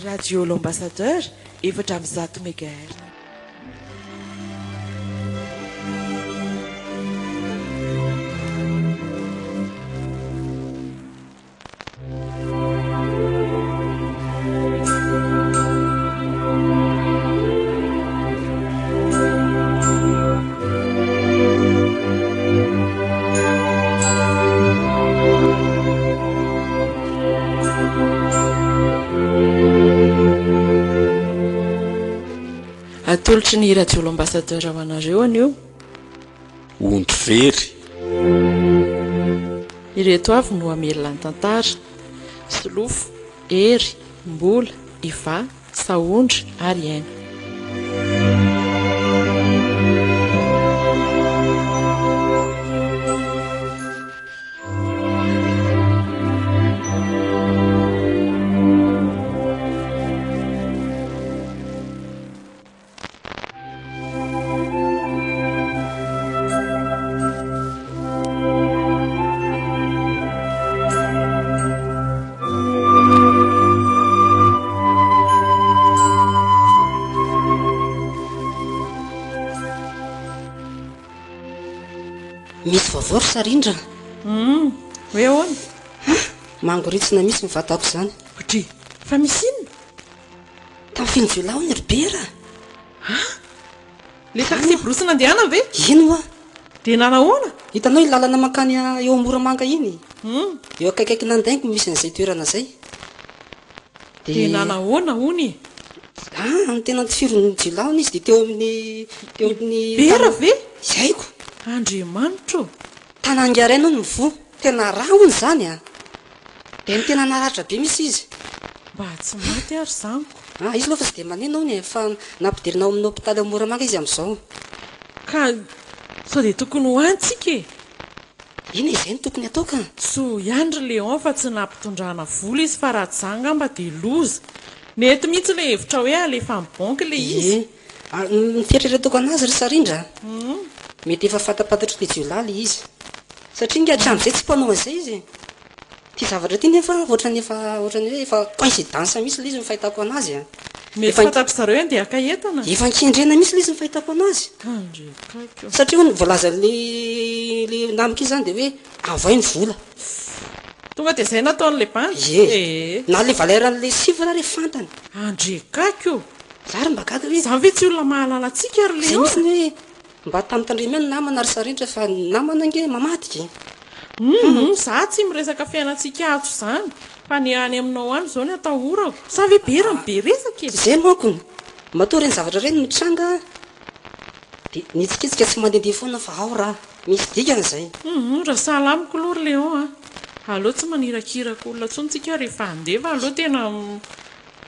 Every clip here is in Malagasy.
Radio l'ambassadeur efatra amby 100 mégahertz. Atolotry ny radio l'ambassadeur ho anareo anio. Ondry very. Ireto avy no amelona ny tantara. Solofo, hery, mbola, iva, saondry ary aina. Misy vaovao ry Sarindra. Hoe ahoana? Mangoritsina misy mivatako izany. Otry, fa misy inona? Tamin'ny fino Jiolay ny Ribera. Le taxi brosy nandehana ve? Ino moa? Dia nanahoana? Hitanao io lalana mankany eo Moramanga iny. Eo akaikaiky nandaingo misy an'izay toerana izay. Dia nanahoana hony? Ny tena tifirony Jiolay izy dia teo amin'ny Bera ve? Zaiko. Andriamanitro. Tanangaraina no mivoa. Tena raha hono izany a. Dia ny tena naratra be misy izy. Mba tsy maty ary zaniko. Izy aloha fa tsy dia manino ny fa nampidirinao amin'ny hôpitaly Moramanga izy amin'izao. Ka sao dia tokony hoantsika e. Ina izay no tokony atao ka? So ihany ry Léon fa tsy nampitondrana vola izy fa raha tsy angamba dia loza. Nety mihitsy ilay hevitra hoe alefa amin'ny banky ilay izy. Ny fieritreretako anazy ry Sarindra. Mety efa fantapatatra ilay Jiolay izy. Satria inga hatramin'izay tsy mpanao an'izay izy. Ty zavatra ty nefa ohatrany hoe efa coïncidence mihitsy ilay izy ny fahitako anazy a. Mety fantatry zareo andeha haka entana. Efa nikendrena mihitsy ilay izy ny fahitako anazy. Satria hono voalaza le namiko izy zany dia hoe avay ny vola. Tonga dia izay nataon'ilay banky? Na le valeran'ilay sivra rehefa fantany. Andrekako. Zary mba gaga hoe izany ve tsy olona mahalala antsika ry Léon? Zay mihitsy hoe mba tam'tandremy any namana ry Sarindra fa namana ange mamatika. Za tsy miresaka fiainantsika ato izany fa ny any aminao any izao ny atahorako. Sa ve bera be resaka e? Izay manko matoa reny zavatra reny mitranga dia nitsikitsika tsy mandehandeha foana fa ao raha misy dikany izay. Raha salamiko aloha ry Léon a. Aleo tsy manirakiraka olona tsontsika rehefa handefa aleo tena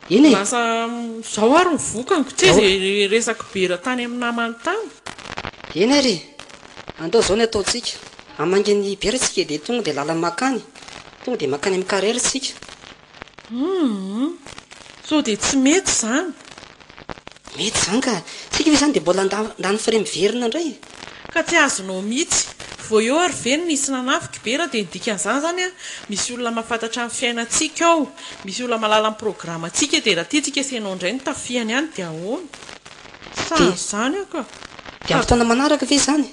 lasa izao ary mivokako tsy izay resaka bera tany amin'ny namany tany. Eny ary andao izao ny ataontsika amangeny bera tsika dia tonga dia lala makany tonga dia makany amin'ny carrière tsika. Sao dia tsy mety izany. Mety izany ka tsika ve izany dia mbola ndany fray miverina indray ka tsy azonao mihitsy vao eo ary ve nisy nanafika bera dia ny dikan'izany zany a misy olona mahafantatra amin'ny fiainantsika ao, misy olona mahalala amin'ny programantsika dia raha tiantsika sainao indray ny tafiany any dia ahoana sa izany aka dia amin'ny fotoana manaraka ve izany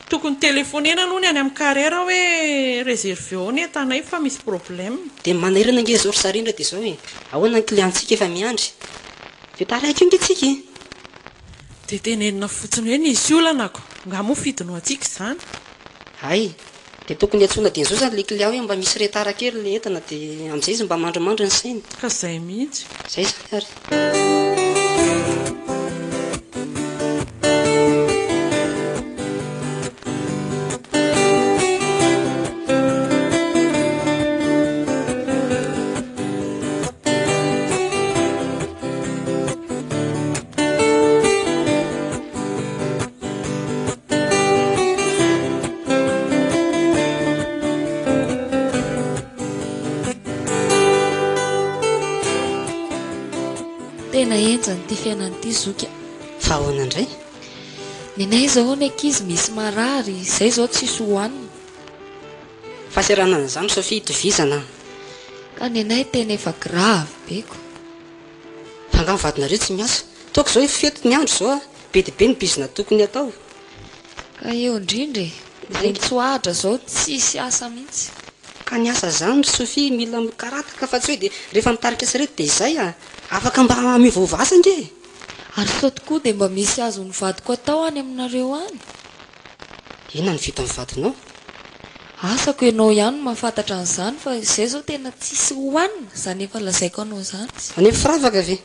tokony telefonena aloha ny any amin'ny carrière hoe réservé ao ny entanay fa misy problème. Dia manarina ange zao ry Sarindra dia izao hoe ahoana ny clientsika efa miandry vetary akio nge tsika dia tenenina fotsiny hoe nisy olanako nga moa fidinao antsika izany. Dia tokony atsoina dia izao zany ilay client hoe mba misy retara kely ilay entana dia amin'izay izy mba mandramandra ny sainy. Ka izay mihitsy. Izay zany ary. Tena enjany ty fiainan'ity zoky. Fa ahoana indray? Nenay zao ny ankizy misy marary, izay zao tsisy hohanina. Fahasaranana izany Sofia itovizana. Ka nenay tena efa grave beko. anga mivadinareo tsy miasa taoko zao fety ny andro zao a be dia be ny bizina tokony atao ka eo indrindra zay tsoahatra zao tsisy asa mihitsy ka ny asa zany Sofia mila mikarataka fa tsy hoe dia rehefa mitarika sarety dia izay a afaka mba mivovasa nge ary sao tokoa dia mba misy azo ny vadiko atao any aminareo any ina ny vita mivadinao asako ianao ihany mahafantatra an'izany fa izay zao tena tsisy hohanina zany efa lazaiko anao zany anefa firavaka ve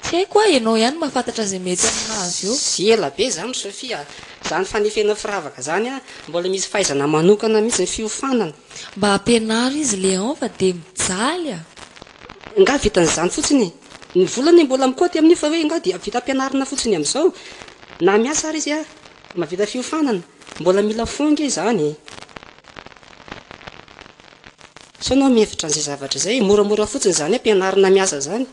tsy haiko a ianao ihany mahafantatra zay mety aminazy eo sy ela be zany Sofia zany fanefena firavaka zany a mbola misy fahaizana manokana mihitsy ny fiofanana mba hampianary izy Léon fa dia mijaly a nga vitan'izany fotsiny ny volany mbola mikoty amin'io fa hoe nga dia vita ampianarina fotsiny amin'izao na miasa ary izy a mavita fiofanana mbola mila fonga zany so anao mihevitra an'izay zavatra zay moramora fotsiny zany ampianarina miasa zany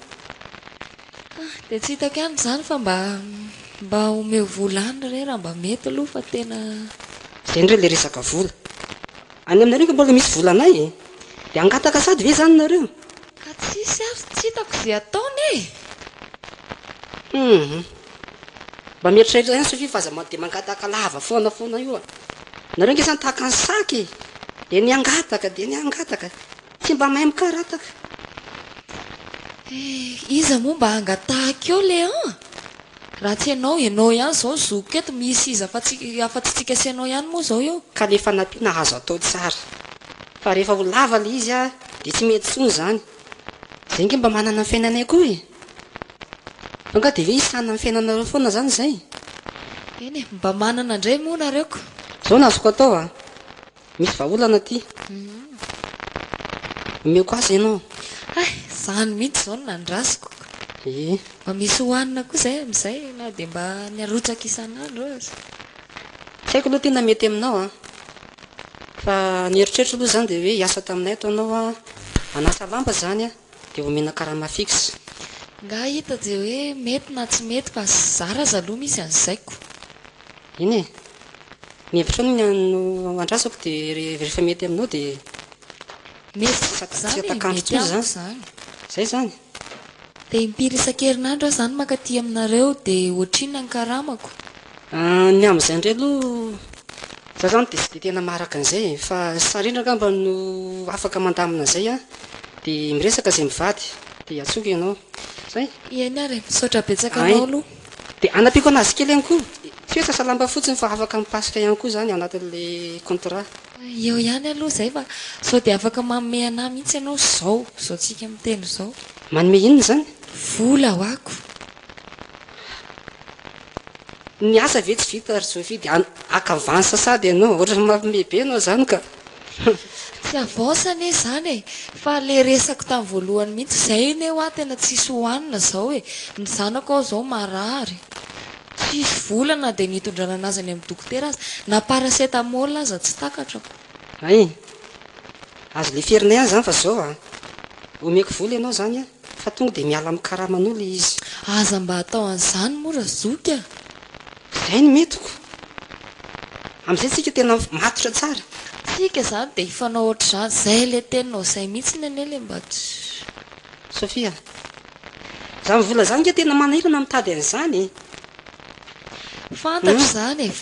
dia tsy hitako ihany zany fa mba omeo volany re raha mba mety aloha fa tena zay ndreo le resaka vola any aminareo ka mbola misy volanay dia angataka sady ve zany nareo ka tsisy ary tsy hitako izay ataony mba mieritreritra ihany Sofia fa aza dia mangataka lava foana io a nareo nge zany tahaka ny saky dia niangataka tsy mba mahay mikarataka iza moa mba angatahaka eo Léon raha tsy ianao ihany zao zoko eto misy izy afa-tsy tsika asianao ihany moa zao eo ka le fanampiana azo atao tsara fa rehefa ho lava le izy a dia tsy mety tsony zany zay nge mba manana ny fiainanay koa anga dia ve isana ny fiainanareo foana zany zay eny mba manana indray moa nareoko zao na azoko atao a misy vahaolana ty omeko azy ianao zany mihitsy zao no nandrasiko mba misy hohanina koa zay amin'izay na dia mba niarotsaka isan'andro azy tsy haiko aloha tena mety aminao a fa nieritreritra aloha zany dia hoe hiasa taminay ato anao a anasa lamba zany a dia omena karama fixe nga hita dia hoe mety na tsy mety fa zara aza aloha misy an'izaiko iny ny hevitra no andrasako dia rehefa mety aminao dia mety zany mety amiko zany zay zany dia impiry isan-kerinandro aho zany mankaty aminareo dia ohatrinona ny karamako ny amin'izay indray aloha za zany dia tsy dia tena maharaka an'izay fa sarindra mba no afaka mandamina zay a dia miresaka zay mivady dia atsoka ianao zay eny ary misaotra betsaka anao aloha dia anapiako anazy kely ihany koa tsy hoe sasalamba fotsiny fa afaka mipasika ihany koa zany anatin'le contrat eo ihany aloha zay fa sao dia afaka manome anahy mihitsy ianao zao tsika miteny zao manome inona zany vola ho ako ny asa ve tsy vita ary Sofia dia akavany sasady ianao ohatra mampime be ianao zany ka tsy avaosany zany fa le resako tamin'ny voalohany mihitsy zay iny eo tena tsisy hohanina zao ny zanako ao zao marary tsisy volana dia nitondrana anazy any amin'ny dokotera azy na paracetamol aza tsy takatrako azo le fierinay ihany zany fa zao a omeko vola ianao zany a fa tonga dia miala amin'ny karaman'olo izy aza mba atao an'izany mora zoky zay ny metiko amin'izay tsika tena matotra tsara tsika zany dia hifanao ohatr'izany zay le teninao zay mihitsy ny ane le mba Sofia za mivola zany nge tena manahirana mitady an'izany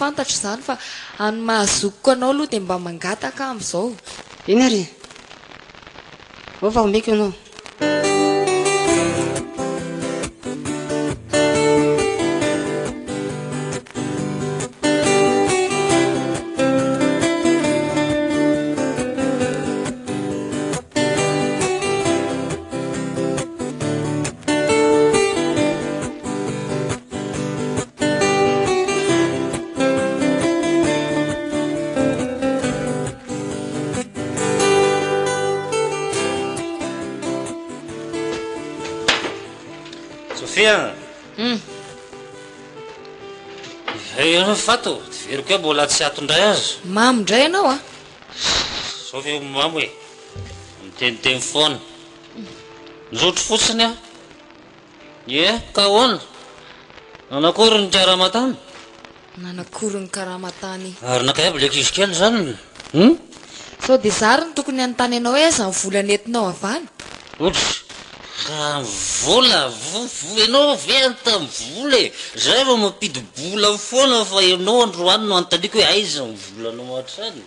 fantatro zany fa any mahazokoko anao aloha dia mba mangataka amin'izao iny ary ova omeko ianao Ianao fato veriko hoe mbola tsy atondray azy mamy indray ianao sao fe mamy hoe miteniteny foana nizotro fotsiny aho ka hoana nanakory ny karamatany nanakory ny karamatany ary nakayaby le kizy kely zany sao dia zary ny tokony anontany ianao hoe aza ny vola nentinao avany ohatry vola ianao veanta mivola e zay va mampidy bola foana fa ianao androany no antaniako hoe aiza mivolanao atrany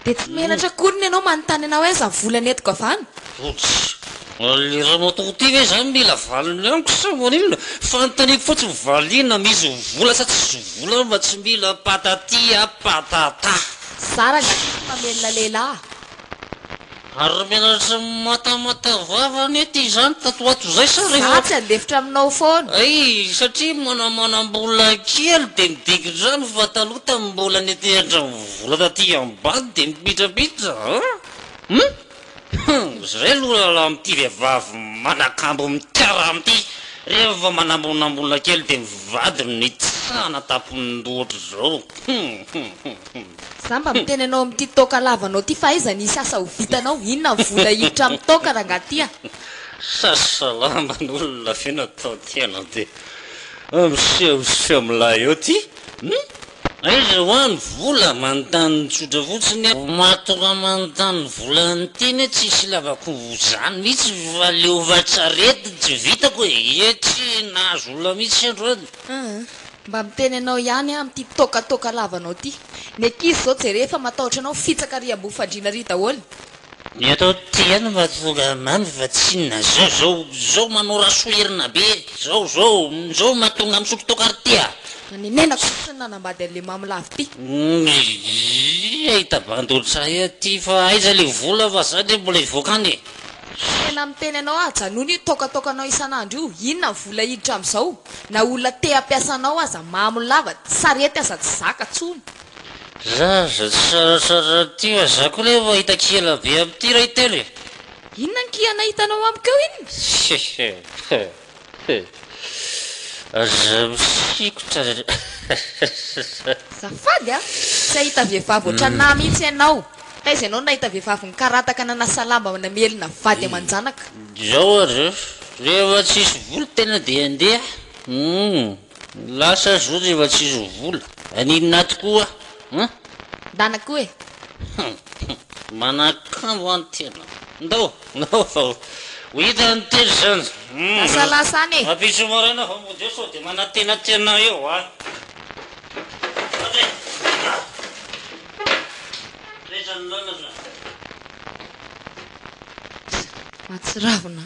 dia tsy menatra koriny ianao manontany anao hoe za vola netiko avany otsy le raha mataoty hoe zany mila valiny amiko sa manina fanontaniako fotsiny valina misy vola sa tsy vola mba tsy mila patatia patata zara gatsy mamelona lehilahy ary mianatra matamata vavany ety izany tatoato zay sa za tsy andefitra aminao foana ay satria manamanam-bola kely dia midikindrano fa taloha tamin'ny mbola netehatra vola taty ambany dia mipitrapitra zay aloha amity vehivavy manakambo mitiara amity rehefa manambonambola kely dia mivady ny tsana tapony-dohatra zao za mba miteny anao amin'ity toka lavanao ty fa aiza nisy asa ho vitanao inona vola hiditra amin'ny toka raha ngatya sasalaman'olona fe natao tiana dia miseho milay eo ty aiza hoany vola manontany tsotra fotsiny matoka manontany volanytiny tsisy lavako zany mihitsy fa leovatsarety tsy vitako e tsy nahazo olona mihitsy androany mba miteny anao ihany amin'ity tokatoka lavanao ty ny ankizy zao tsy rehefa matahotra anao fitsaka riam-bo fandriana ry daholo ny atao tiany mba tonga mamy fa tsinona zao manao rasoerina be zao mahatonga amin'ny sototoka ary tya nanenenako sy nanambady an'le mamilavy ty ahitabandotra ty fa aiza le vola fa zany mbola ivoakany tena miteny anao janony io tokatokanao isan'andro io inona vola hiditra amin'izao na olona te ampiasanao aza mamilava sarety aza tsy zaka tsony zaza tsaratsara ty fa za ko lefa hitakela be amin'ity raha itely inona ny kiana hitanao amiko eo iny aza misikotra zafady a tsy ahita vehivavy ohatrana mihitsy ianao taiza ianao nahita vehivavy ny karataka nanasa lamba namelona vady aman-janaka zao ary rehefa tsisy vola tena dia andeha lasa zao rehefa tsisy vola aninona tokoa danako e manakambo any tena ndao fa ho hita ny tely zany lasalasany e apiso maraina fa mode sao dia manatenatena eo a mahatsiravina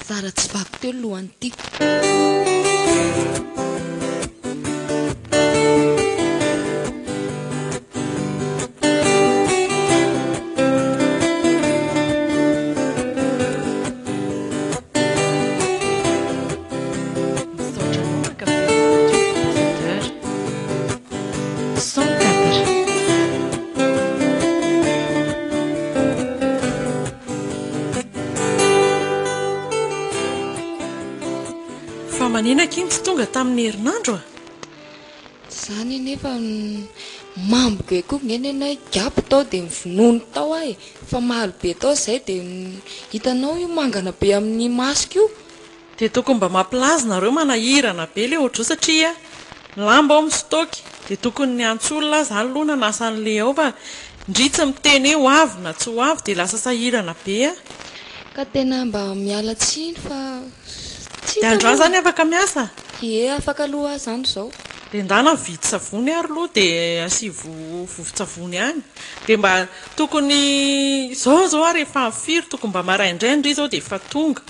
zara tsy vako teo lohany ty maninakiny tsy tonga tamin'ny herinandro zany nefa mamboka e koa ngeny anay gapo tao dia mivonono tao ahy fa mahalo be tao zay dia hitanao io mangana be amin'ny masika io dia tokony mba mampilazy nareo manahirana be le ohatro satria lamba ao amin'ny stoky dia tokony ny antsolona zany aloha na nasan'le ao fa ndritsy miteny eo avy na tsy ho avy dia lasa sahirana be a ka tena mba miala tsiny fa dia androany zany afaka miasa afaka aloha zany zao dia ndana vidy savony ary loha dia asivo vovo-tsavony any dia mba tokony zao ary efa mifiry tokony mba maraindray ndry zao dia efa tonga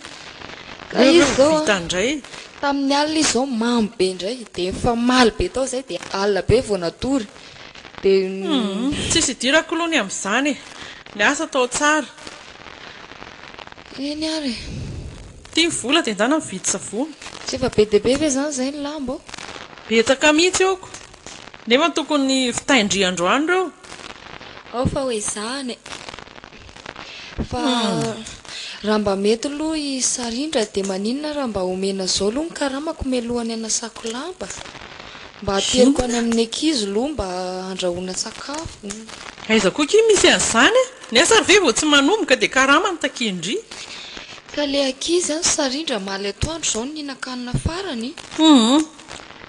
ka izy zao vita indray tamin'ny alina izy zao mamy be indray dia mifamaly be tao zay dia alina be vao natory dia tsisy idirako aloha ny amin'izany ny asa tao tsara eny ary tia vola dia ndana mividy savony tsy efa be dia be ve zany zay ny lamba ao betaka mihitsy eoko nefa tokony fitaindriandroany reo ao fa hoe zany fa raha mba mety aloha isarindra dia maninona raha mba omena zao aloha ny karamako melohany anasako lamba mba hateriko any amin'ny ankizy aloha mba andrahoana sakafo aiza koa ki misy an'izany ny asa ve vao tsy manomboka dia karama ny takindry ka le ankizy any sarindra maly atoandro zao ny ninakanina farany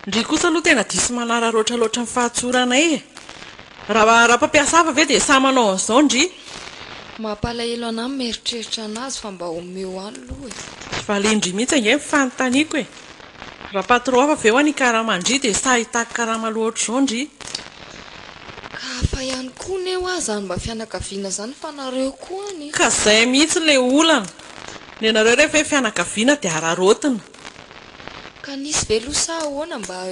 ndry kosa aloha tena disy manara loatraloatra ny fahatsoranay raha mpampiasa hafa ve dia sa manao an'izao ndry Mampalahelo anahy mieritreritra anazy fa mba homeo any aloha e. Valindry mihitsy ange fanontaniako e. Raha patron hafa aveo any karamandry dia sa hitako karama loatra izao ndry. Ka hafa ihany koa neo ahy zany mba fianakaviana zany fa nareo koa any. Ka izay mihitsy ilay olana. Ny anareo rehefa hoe fianakaviana dia ararotina. Ka nisy velo sa ahoana mba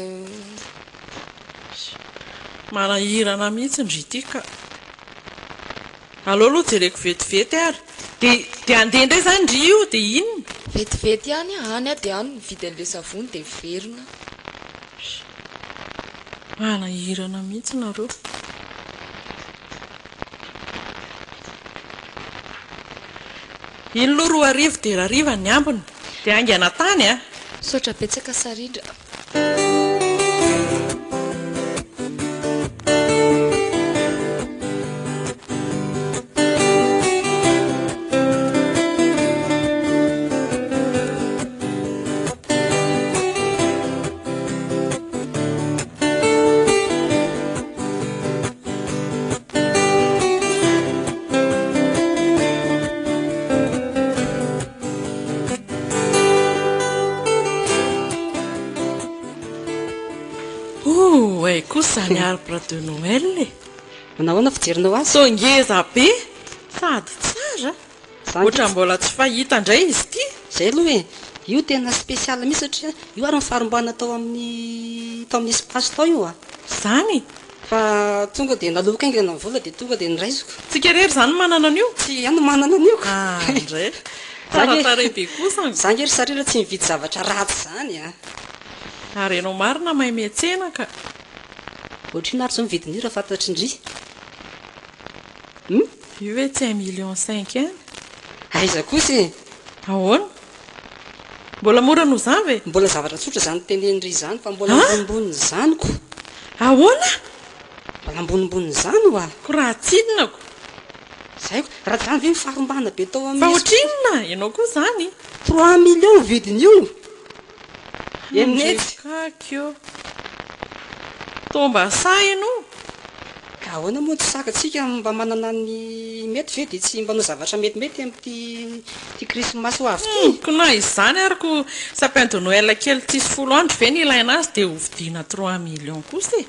manahirana mihitsy ndry ity ka. Aleo aloha jereko vetivety ary. Dia andeha indray izany ndry io dia inona? vetivety ihany any dia any mividy an'ilay savony dia verina. Manahirana mihitsy nareo. Iny aloha 2 arivo dia 2 arivo ny ambiny. Dia aingana tany a. Saotra betsaka sarindra. Kosa ny arbre de Noël e. Manahoana fijerinao azy? So ngeza be sady tsara. Ohatra mbola tsy fahita indray izy ity. Zay aloha e, io tena spesialy mihitsy satria io ary faharombana tao amin'ny espace tao io a. Zany fa tonga dia naloka aingana vola dia tonga dia niraisiko. Tsika rery zany manana an'io? Tsy ihany manana an'io. Indray tsara tarehy be kosa. Za ngery sarira tsy mividy zavatra ratsy zany a. Ary ianao marina mahay miantsena ka. Ohatriny ary zao mividy ny raha fantatry indry. Io hoe tsy 1,5 million any. Aiza kosa e. Ahoana? Mbola mora noho izany ve? Mbola zavatra tsotra zany tenenindry izany fa mbola ambonimbony zaniko. Ahoana? Mbola ambonimbony zany ho a. Ko raha tsidinako. Zay raha zany ve mifarombana be tao amin'ny. Fa otrinona? Ianao koa zany. 3 millions vidin'io. Enetsy. Kakio. Tomba say ianao. Ka ahoana moa tsy sakatsika mba manana ny mety ve dia tsy mbanao zavatra metimety amin'ity krismasy ho avy ity. Ko na izany ary ko sapin de Noël kely tsisy 10 andro ve ny ilaina azy dia hovidiana 3 millions kosa e.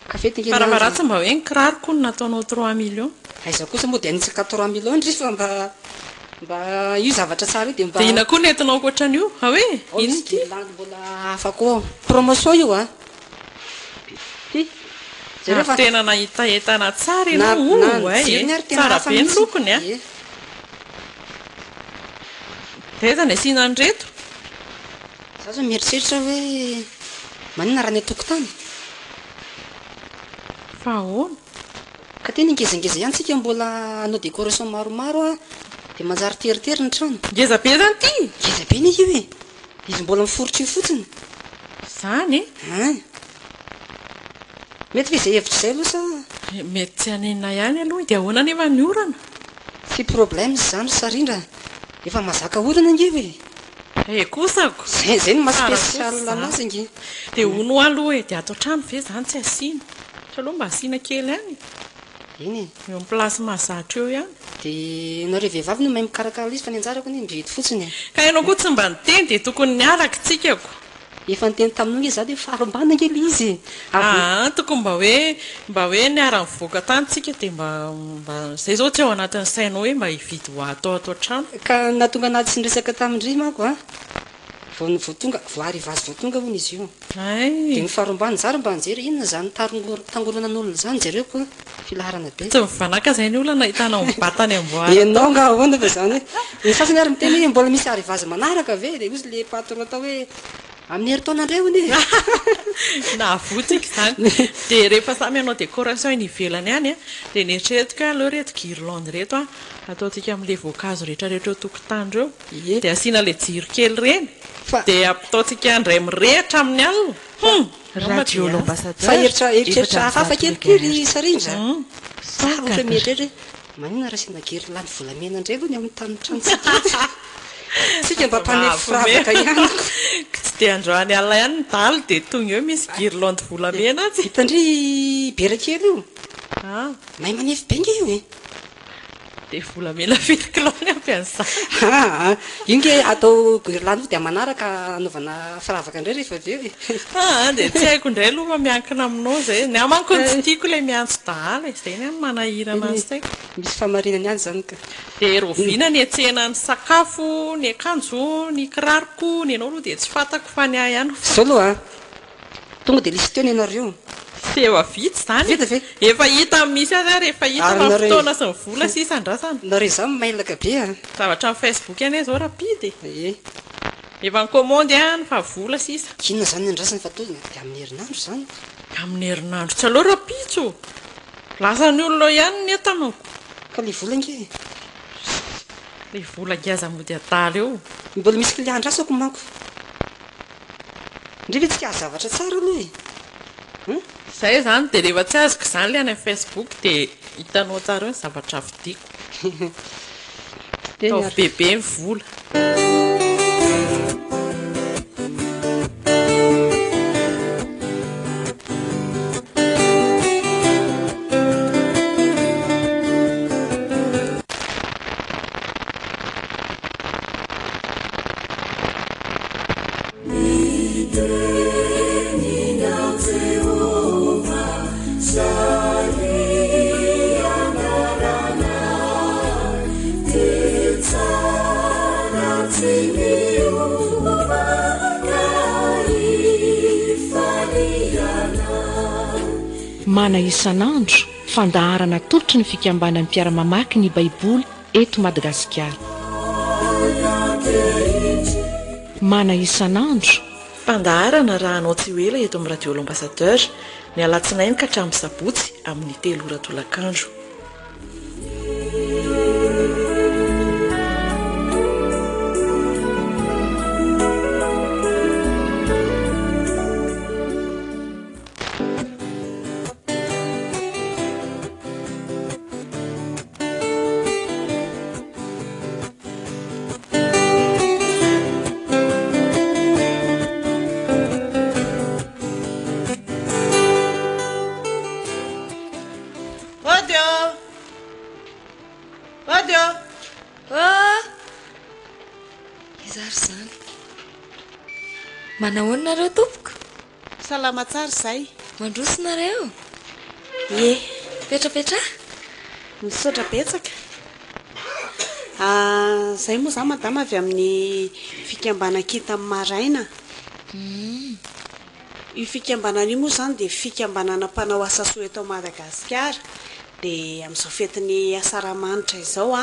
Ka fety Farafara tsy mba hoe ny kiraro koa no nataonao 3 millions. Aiza kosa moa dia anisaka 3 millions ndry fa mba io zavatra tsara io dia mba. Dia ina koa nentinao ankoatran'io? Hoe ino ity? Mbola afaka promotion io a. Tena nahita entana tsara ianao. Tsara be ny lokony a. Dia zany asiana an'ireto. Za zao mieritreritra hoe manina raha ny atokotany. Fa ahoana? Ka tena ngezangeza ihany tsika mbola hanao décoration maromaro a dia manjary teritery ny trano. Ngeza be zany ity? Ngeza be ny io e. Izy mbola miforitra io fotsiny. Zany e? Mety ve izay hevitra izay aloha sa? Mety tsy hanenina ihany aloha dia ahoana nefa ny orana? Tsy problème zany sarindra. Efa mazaka orana nge e. Kosako. Zay no mahaspesialy anazy nge. Dia hono aloha e dia atao trano ve zany tsy asiana. Tsy aloha mba asiana kely ihany. Eny e. Eo amin'ny plasy mahazatra eo ihany. Dia nareo vehivavy no mahay mikarakara izy fa ny anjarako ny mividy fotsiny e. Ka ianao koa tsy mba niteny dia tokony niaraka tsikako. Efa niteny taminao nge za dia faharombana ngely izy. Tokony mba hoe niara mivoaka tany tsika dia mba izay zao tsy ao anatin'ny sainao hoe mba hividy ho atao trano. Ka nahatonga anaty sy niresaka tamindry mako a. Voatonga voarivazy voatonga hono izy io. Dia ny faharombana zary mba nijery inona zany tangoranan'olona zany zareo koa filaharana be. Tsy mivanaka izay ny olona hitanao mibatany amboary. Ianao nga ahoana fa zany hoe ny sasany ary miteny hoe mbola misy arivazy manaraka ve dia ozy le patron atao hoe amin'ny herintaonandray hony e. Nahavotsika izany. Dia rehefa samy hanao décoration eny ivelany ihany a dia nieritreretiko hoe aleo reto guirlande reto a ataontsika amin'ilay voankazo rehetrarehetra eo tokotany ireo dia asiana ilay jiro kely reny dia ataontsika indray mirehitra amin'ny alina. Radio l'ambassadeur. Fa eritreritra hafahafa kelikely sarindra. Sara ohatra mieritreritra manina raha asiana guirlande volamena indray aloha ny amin'ny tanytranotsika. Sika mba mpanefy firavaka ihany. Tsy dia androany alina ihany ny daly dia tonga eo misy guirlande volamena tsy. Hitandry bera kely io. Mahay manefy be nge io e. dia volamena fitikilony ampian'izany inge atao guirlande dia manaraka anaovana firavaka indray rehefa avy eo dia tsy haiko indray aloha miankina aminao zay ny amanko ny tsy tiako ilay miantso dahalo izay ny any manahirana azy saiko misy famarinany any zany ka dia roviana ny etsena ny sakafo ny akanjo ny kiraroko ny anao aloha dia tsy fantako fa ny ahy ihany zao aloha tonga dia lisy teo ny ianareo sy efa vitsy zany vita ve efa hita misy azy a rehefa hita fa fotoana sy ny vola sisa andrasana nareo zany mailaka be a zavatra amin'ny Facebook any zao rapidy e efa ny commande any fa vola sisa inona zany ny andrasany fa toy dia amin'ny herinandro zany amin'ny herinandro tsy aloha rapitso lasa ny olona ihany ny etanao ka le vola nge le vola gaza mody adaly eo mbola misy kliandrasako manko ndre ve tsika zavatra tsara aloha zay zany dia rehefa tsy azoko izany le any amin'ny Facebook dia hitanao tsara eo ny zavatra vidiko tao bebe ny vola mana isan'andro fandaharana tolotry ny fikambanan'ny mpiara-mamaky ny baiboly eto Madagasikara. Mana isan'andro fandaharana raha anao tsy ho ela eto amin'ny radio l'ambassadeur ny alatsinainy ka hatramin'ny sabotsy amin'ny 3 ora tolakandro. Manahoanareo tompoko? Salama tsara zay. Mandrosinareo? Petrapetra? Misaotra betsaka. Zay moa zany madama avy amin'ny fikambanan-kita amin'ny maraina. Io fikambanana io moa zany dia fikambanana mpanao asa soa eto Madagasikara. Dia amin'izao fetin'ny asaramanitra izao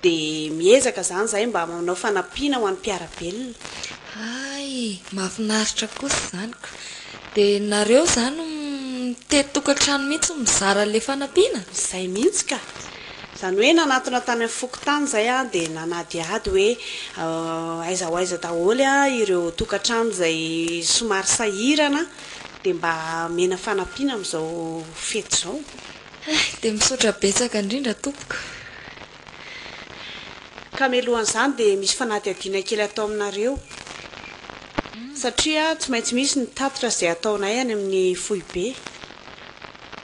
dia miezaka zany zay mba manao fanampiana ho an'ny mpiarabelona. Ay, mahafinaritra kosa zanyko. Dia nareo zany tetokantrano mihitsy mizara le fanampiana? Izay mihitsy ka. Zany hoe nanatona tany amin'ny fokotany zay dia nanadiady hoe aiza ho aiza daholo ireo tokantrano izay somary sahirana dia mba mena fanampiana amin'izao fety izao. Dia misaotra betsaka indrindra tompoko. Ka melohan'izany dia misy fanadihadiana kely atao aminareo. Satria tsy maintsy misy ny tatitra izay ataonay any amin'ny fohy be.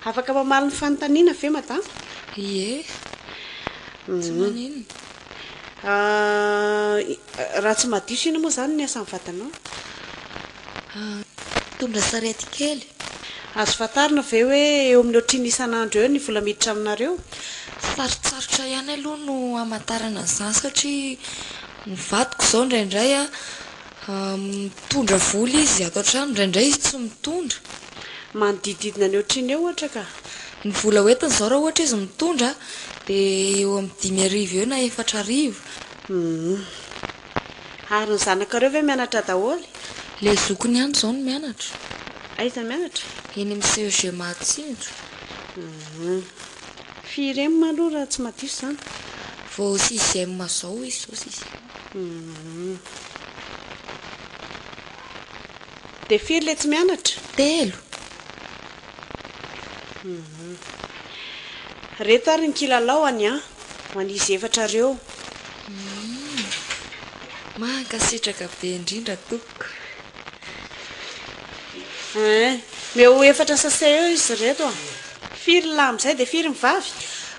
Afaka mamaly ny fanontaniana ve madama? Ie. Tsy maninona. Raha tsy madiso ina moa zany ny asan'ny vatanao? Tondra sarety kely. Azo fantarina ve hoe eo amin'ny ohatriny isan'andro eo ny vola miditra aminareo? Sarotsarotra ihany aloha no hamantarana izany satria mivadiko izao indraindray mitondra vola izy ato an-trano, indraindray izy tsy mitondra. Manodididina ny ohatriny eo ohatra ka? Ny vola hoentiny izao raha ohatra izy mitondra dia eo amin'ny 5,000 eo na 4,000. Ary ny zanakareo ve mianatra daholo? Le zokony ihany izao no mianatra. Aiza mianatra? Eny amin'ny CEG Mahatsinjo. Firy eny maloha raha tsy madiso zany? Vao 6e zao izy zao 6e. Dia firy le tsy mianatra? 3. Reto ary ny kilalaony ho an'izy 4 reo. Mankasitraka be indrindra tompoko. Meo 4 sase eo izy reto. Firy lahy amin'izay dia firy mivavy?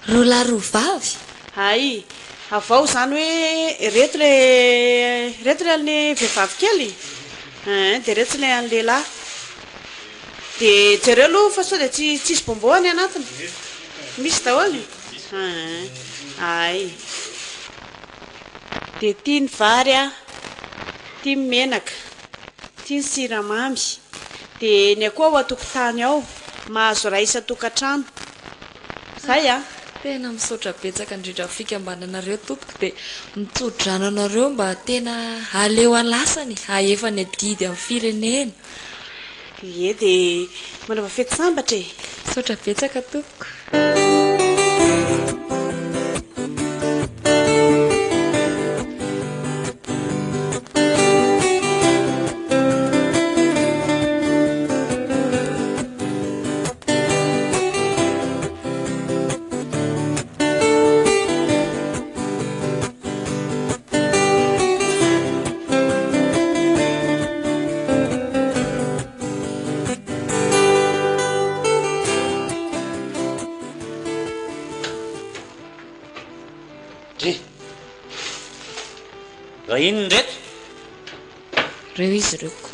2 lahy 2 vavy. ay avao zany hoe reto le an'le vehivavy kely de reto le an'le lahy de jereo aloha fa sao de tsisy bomboany anatiny misy daholy ay de tia ny vary a tia ny menaka tia ny siramamy de ny akoho ao atokotany ao mahazo raisa tokantrano zay a tena misaotra betsaka indrindra fikambananareo tompoko dia mitsodrano anareo mba tena aleo alasany aefa ny adidy amin'ny firenena ye dia manava fety sambatra e misaotra betsaka tompoko raha iny ndraiky reo izy reoko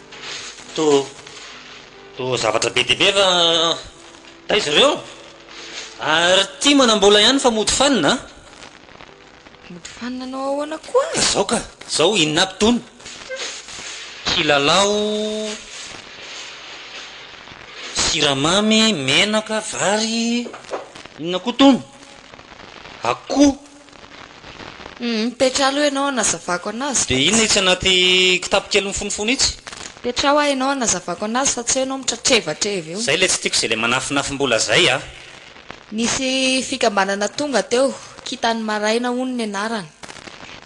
to zavatra be dibe fa ta izy reo ary tia manam-bola ihany fa mody fanina mody fanina anao ahoana koa zao ka zao inona mpitony kilalao siramamy menaka vary inona koa tony akoho petra aloha ianao nazavako anazy de inona itsy anaty kitapo kely mifonofony itsy petra ho a ianao nazavako anazy fa tsy ianao mitratrevatreva eo zay le tsy tiako zay le manafinafim-bola zay a nisy fikambanana tonga teo kitany maraina hono ny anarany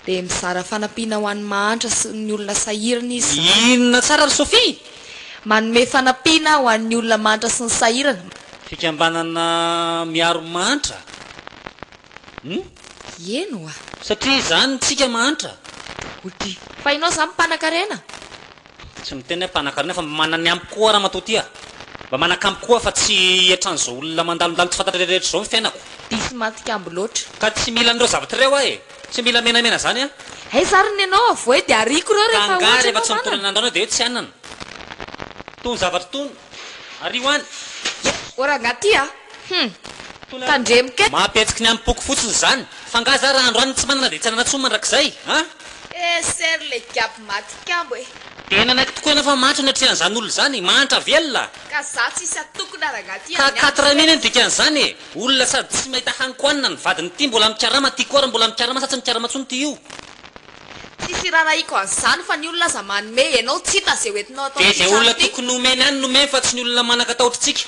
dia mizara fanampiana ho an'ny mahantra sy ny olona sahirana izy inona tsara ry Sofia manome fanampiana ho an'ny olona mahantra sy ny sahirana fikambanana miaro mahantra eno a satria zany tsika mahantra ody fa inao zany mpanakarena tsy miteny hoe mpanakarena fa mba manany ampy koa raha matoty a mba manakampy koa fa tsy etran'izao olona mandalondalo tsy fantatra rehetra zao ny fiainako disy matikamby loatra ka tsy mila an'ireo zavatra reo a e tsy mila menamena zany a ay zariny ianao avo e dia ariko reo tanga rehefa tsy rehefa mitorana androna dia hoe tsy anana tony zavatra tony ario any oragaty a tandremike mampetsika ny ampoko fotsiny zany fa nga za raha andro any tsy manana dia tsy anana-tsoa mandrakizay a ser le gapy matikambo e tena anaiky tokoa iana fa mahantra ny atrehan'izany olo zany mahantra velona ka za tsisy atokony aragaty ka 4 miny ny dikan'izany e olona sady tsy mahita hanikoanina ny vadiny ity mbola mikarama ty koa ra mbola mikarama sa tsy mikarama tsony ty io tsisy raha raiko an'izany fa ny olona za manome ianao tsy hita zay hoentinao atao de zay olona tokony nomeny any nomeny fa tsy ny olona manakatahotritsika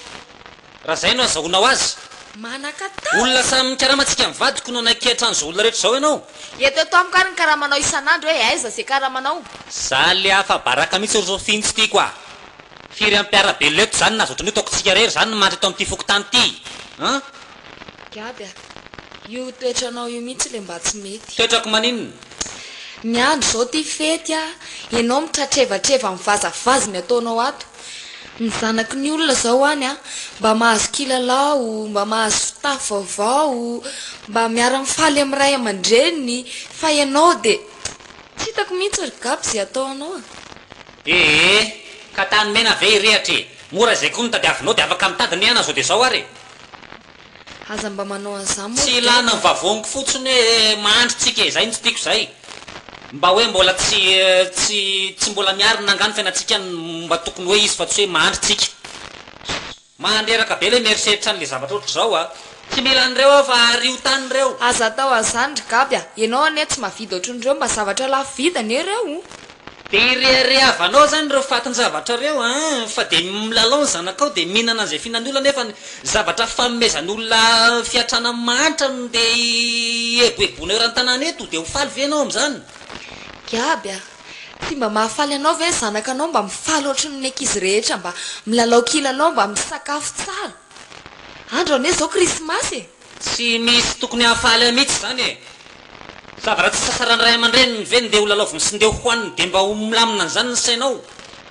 raha zay no azahoanao azy manakatao olona samy mikaramantsika mivadiko no naikehatran'izao olona rehetra zao ianao eto eto amiko ary ny karamanao isan'andro hoe aiza zay karamanao za le afa baraka mihitsy ro finitsy ty koa firy ampiarabe leto zany na zotra ny taoko tsika rery zany mandry eto amin'ity fokotany ty a gaby a io toetranao io mihitsy le mba tsy mety toetrako maninona ny andro zao ty fety a ianao mitratrevatreva mivazavaziny ataonao ato ny zanaky ny olona zao any a mba mahazo kilalao mba mahazo fitafy vaovao mba miara mifaly amin'ny ray aman-dreniny fa ianao dia tsy hitako mihitsy ry gaby zay ataonao a ka tany mena ve irehatra e mora zay koa nitadiavinao dia afaka mitadiny ihana zao dia zao ary aza mba manao an'izany moa tsy ilana mivavoniko fotsiny hoe mahandritsika e zay ny tsy tiako zay mba hoe mbola tsy mbola miary nangano fiainatsika mba tokony hoe izy fa tsy hoe mahandritsika mandreraka be le mieriseritra n'le zavatra ohatra zao a tsy mila an'ireo a fa rio tany reo aza atao an'izany ry gaby a ianao ane tsy mahavidy ohatran'ireo mba zavatra lafo vidany ireo de ireharehavanao zany reo fatiny zavatra reo a fa de milalao ny zanakao de mihinana an'izay fihinany olona nefa zavatra famomezan'olona fiatrana manitra no de eboebonao eran-tanàna eto de hofaly venao am'zany gaby a tsy mba mahafaly anao ve zanakanao mba mifaly ohatry ny ankizy rehetra mba milalao kilalao mba misakafo tsara andro ane zao krismasy e tsy misy tokony hahafaly mihitsy zany e zavatra tsy sasarany ray aman-dreny ve ndeha ho lalaoviny sy ndeha hohaniny de mba ho milamina an'izany ny sainao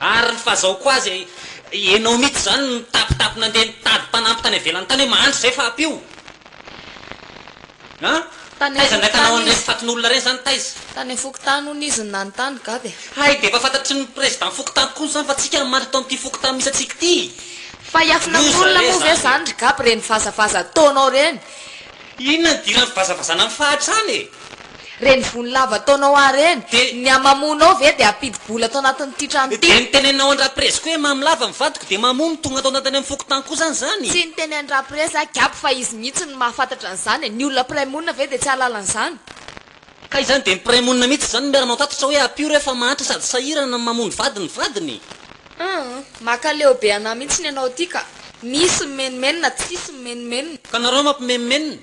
ary ny fahazao koa azy enao mihitsy zany mitapitapy nandeha nitady mpanampy tany avelan'ny tany hoe mahandro zay fa ampio a taiza ndraiky anao an'ireny fatin'olona reny zany taiza tany fokotany hono izy nanontany gady hay de efa fantatry ny président fokotany koa zany fa tsika maty tao amin'ity fokotany misy atsika ty fa iafina amin'olona moa ve zany drigapy reny vazabaza ataonao reny inona ny dirany vazavazana amin'ny fahatrany reny vony lava ataonao areny ny amamonao ve de apidibola atao anatin'ity trano ty de nitenenao andrapresy koa hoe mamilava mivadiko de mamono tonga atao anatiny amin'ny fokotany koa zany zany tsy niteny andrapresa gapy fa izy mihitsy ny mahafantatra an'izany ny olona praimonina ve de tsy alalan'izany ka izany de mipraimonina mihitsy zany miara matatatra hoe apio rehefa mahantra sady sahirana mamono vadiny vadiny makaleo be ana mihitsy ny anao ty ka misy menimenina tsisy menimenina ka nareo mampimemenina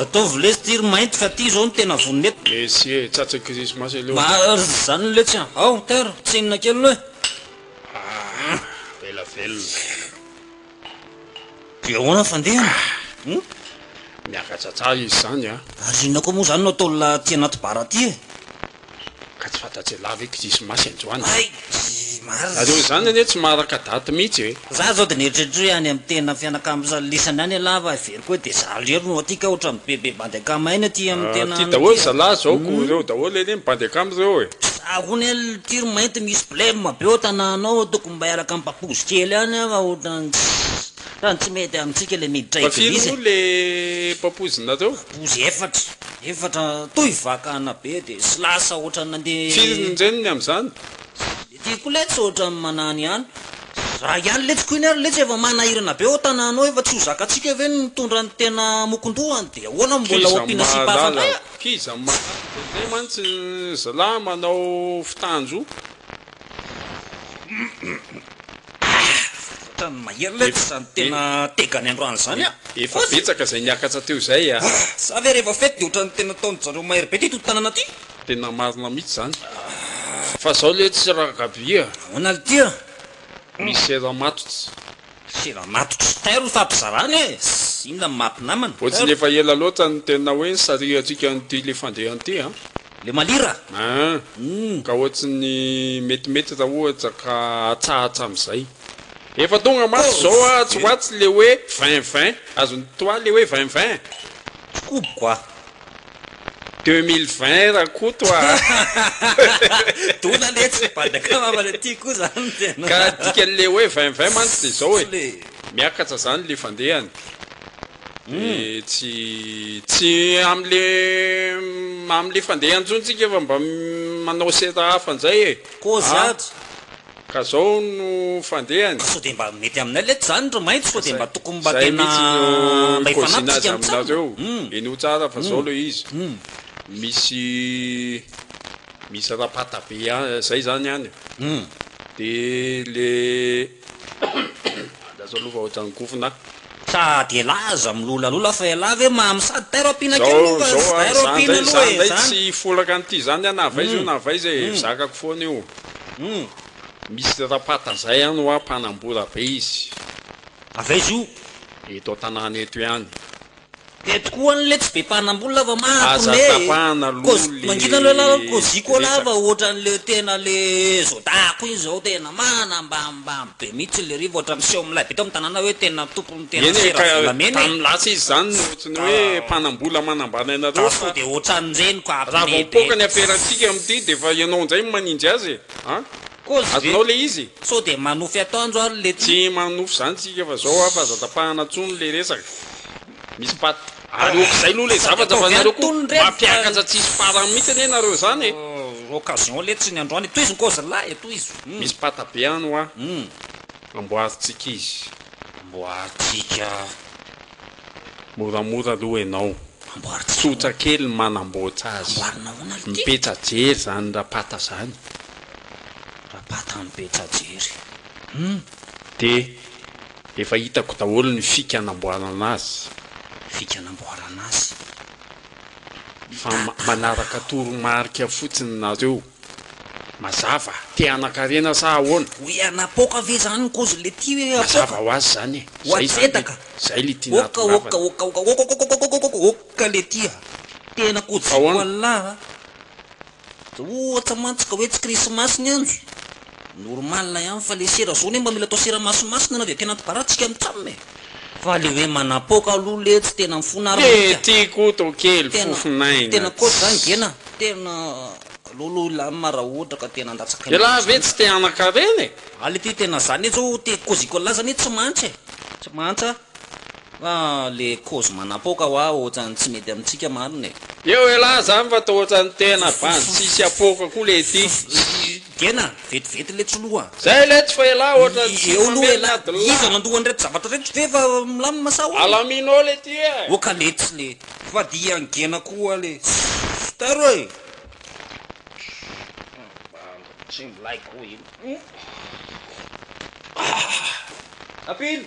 ataovy lesy tiry mainty fa ty zao no tena voninety lesy tsatsa krismasy aloha maro zany letsy ao tera tsy inona kely loe vela velona de ahoana fandehana miakatsatsaha izy zany a ary inona koa moa zany no ataola ty anaty bara ty e ka tsy fantatsy lava krismasy androany ay maro areo zany ane tsy maharaka daty mihitsy e za zao de nieritreritra hoe any amin'ny tena fianakambysalisany any lava very koa de za lery no atika ohatra my bebe bandy akamaina ty amin'ny tena ty daholo zalahy zao ko reo daholo eny mibandy akamy reo e ahony tiry mainty misy blème be o tanànao tokony mba iaraka amin'ny papozy kely any fa ohatrany raha tsy mety amintsika le miditra izy firy le papozina reo papozy efatra toy vakana be de sy lasa ohatra nandeha firy nreniny am'izany tiako letsy ohatra manany any raha ihany letsiko iny ary letsy efa manahirana be o tanànao efa tsy ho zakatsika ve mitondra ny tena mokondohany de ahoana mbola ompina sipafana kiza zay mantsy zalahy manao fitanjo mahery letsy zany tena tegany androany zany a efa betsaka zay niakatra teo zay a sa ve rehefa fety de ohatra ny tena taony zareo mahery be ty to tanàna ty tena marina mihitsy zany fa zao le tsy raha gabia ahoana tya misy seramatotsy seramatotsy tairo fampizarany e inona mampinamana ohatsy nefa ela loatra ny tena hoe ny sariatsika nyty le fandehan'ity a le malira ka ohatsy ny metimety raha ohatra ka atsahatra am'izay efa tonga maty zao a tsy hoatsy le hoe 2020 azony toa le hoe 2020 kobo koa 2020 raha koa toa tona letsy badaka mamale ty koa zany tena ka dika le hoe 2020 mantsy de zao e miakatra zany le fandehany tsy am'le fandehantsontsika efa mba manao sera hafa an'izay e kozaty ka zao no fandehany so de mba mety aminay letsy zany ro maintsy so de mba tokony mba zay tena mba mihitsy ifanatsika aminareo eno tsara fa zao le izy misy rapata be zay zany any de le da zao aloha fa ohatrany kofona sady laza milolalola fa ela ve mamsady tairo ampina kely tairo ampina aloha e zany tsy folaka an'ity zany anavaiza io navaiza e zakako foana io misy rapata zay any hoa mpanambora be izy avaiza io eto an-tanàna eto ihany tokoa an'le tsy be mpanambolona fa azatapahana mangina lola koziko lava ohatran'le tena le zotako izy zao tena manambambamy be mihitsy le riva ohatra miseho amilay be tao amin'ny tanàna hoe tena tompony tena seravolamena tamilasa izy zany ohatrany hoe mpanambola manambana anareo so de ohatran'ireny ko raha vaopoka ny aperatsika amin'ity de fa ianao an'izay manindry azy azonao le izy so de manofy atao andro ary le tsy manofy zany tsika fa zao a fa azatapahana tsony le resaka misy paty aroko zay aloha le zavatra fa nareo ko mampiakatra tsisy parany mihitsy ane nareo zany e occasion le tsy ny androany toizy koza lahy toizy misy pata be any hoa amboaritsika izy amboaritsika moramora aloha ianao tsotra kely manamboatra azy mipetrajery zany rapata zany rapata mipetrajery de efa hitako daholo ny fikanamboarana azy fikanamboarana azy fa manaraka toromarika fotsiny nareo mazava te anakarena sa ahoana hoe anapoka ve zany kozy le ty hoe mazava ho azy zany hoajetaka zay le tia oka le tia tena kojoalaha ohatra mantsika hoe tsy krismasy ny anjo normal ihany fa le sera zao ne mba mila atao sera masomasina na de tena tobaratsika mitaminy fa le hoe manapoka aloha le tsy tena mifonary tiako to kely fofinaina tena kozy zany gena tena lolo lama raha ohatra ka tena andatsaka la ve tsy te anakareny ale ty tena zany zao te koziko lazany tsy mantsy tsy mantsa fa le kozy manapoka hoa ohatrany tsy mety amintsika mariny eo ela zany fa ta ohatrany tena bany tsisy apoka koa le ty gena vetivety le tsoloha zay le tsy fa ela eo aloha ela izy nandohany reto zavatra reto ve fa milamy masao alaminao le ty e oka le tsy le fa dia angena koa le taroe tsy milay koa iny apily